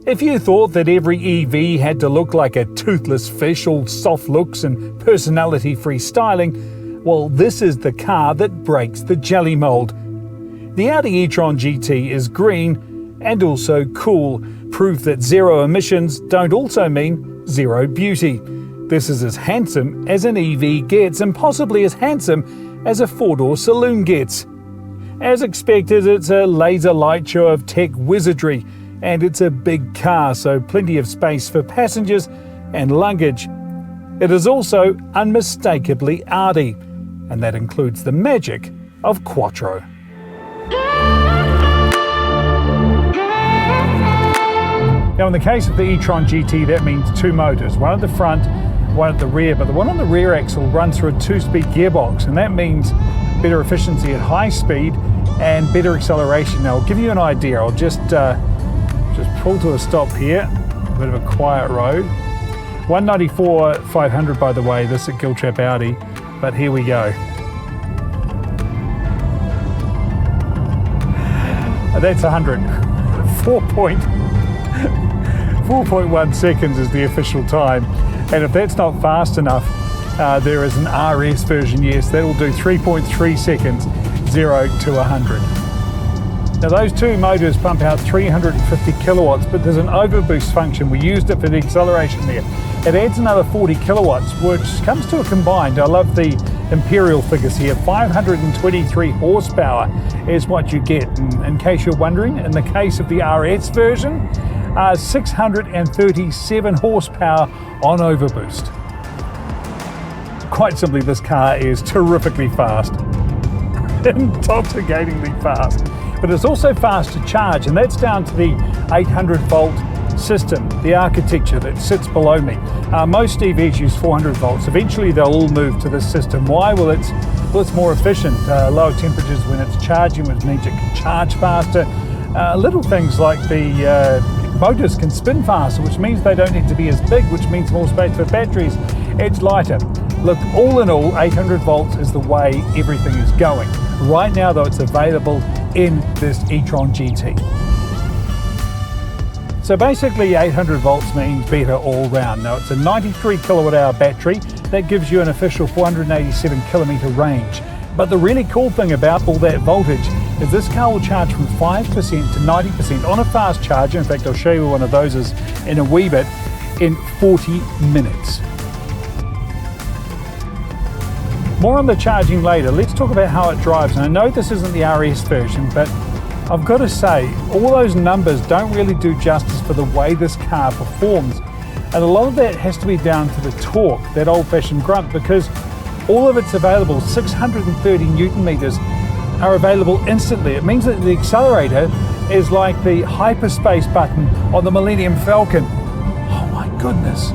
If you thought that every EV had to look like a toothless fish, all soft looks and personality-free styling, well, this is the car that breaks the jelly mold. The Audi e-tron GT is green and also cool, proof that zero emissions don't also mean zero beauty. This is as handsome as an EV gets, and possibly as handsome as a four-door saloon gets. As expected, it's a laser light show of tech wizardry, and it's a big car, so plenty of space for passengers and luggage. It is also unmistakably Audi, and that includes the magic of Quattro. Now, in the case of the e-tron GT, that means two motors, one at the front, one at the rear, but the one on the rear axle runs through a two-speed gearbox, and that means better efficiency at high speed and better acceleration. Now, I'll give you an idea. I'll just pull to a stop here, a bit of a quiet road. 194/500, by the way, this at Giltrap Audi, but here we go. That's 100. 4.1 seconds is the official time, and if that's not fast enough, there is an RS version, yes, that'll do 3.3 seconds, 0 to 100. Now, those two motors pump out 350 kilowatts, but there's an overboost function. We used it for the acceleration there. It adds another 40 kilowatts, which comes to a combined, I love the imperial figures here, 523 horsepower is what you get. And in case you're wondering, in the case of the RS version, 637 horsepower on overboost. Quite simply, this car is terrifically fast, intoxicatingly fast. But it's also fast to charge, and that's down to the 800 volt system, the architecture that sits below me. Most EVs use 400 volts. Eventually they'll all move to this system. Why? Well, it's more efficient. Lower temperatures when it's charging, which means it can charge faster. Little things like the motors can spin faster, which means they don't need to be as big, which means more space for batteries. It's lighter. Look, all in all, 800 volts is the way everything is going. Right now, though, it's available in this e-tron GT. So basically 800 volts means better all round. Now, it's a 93 kilowatt hour battery that gives you an official 487 kilometer range. But the really cool thing about all that voltage is this car will charge from 5% to 90% on a fast charger. In fact, I'll show you one of those in a wee bit, in 40 minutes. More on the charging later. Let's talk about how it drives. And I know this isn't the RS version, but I've got to say, all those numbers don't really do justice for the way this car performs. And a lot of that has to be down to the torque, that old-fashioned grunt, because all of it's available. 630 Newton meters are available instantly. It means that the accelerator is like the hyperspace button on the Millennium Falcon. Oh my goodness.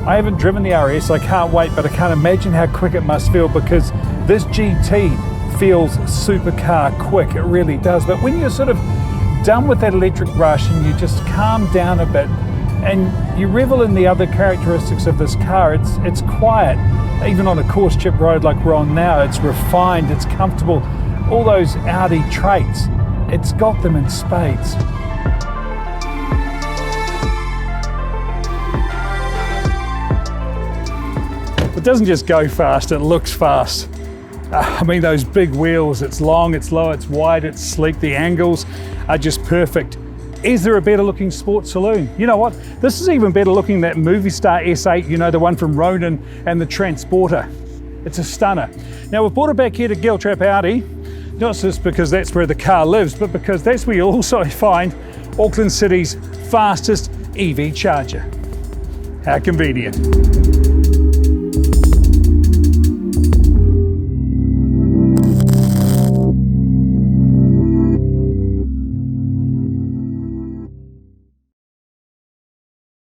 I haven't driven the RS, I can't wait, but I can't imagine how quick it must feel, because this GT feels supercar quick, it really does. But when you're sort of done with that electric rush and you just calm down a bit and you revel in the other characteristics of this car, it's quiet. Even on a coarse chip road like we're on now, it's refined, it's comfortable. All those Audi traits, it's got them in spades. It doesn't just go fast, it looks fast. I mean, those big wheels, it's long, it's low, it's wide, it's sleek, the angles are just perfect. Is there a better looking sports saloon? You know what? This is even better looking than that movie star S8, you know, the one from Ronin and the Transporter. It's a stunner. Now, we've brought it back here to Giltrap Audi, not just because that's where the car lives, but because that's where you'll also find Auckland City's fastest EV charger. How convenient.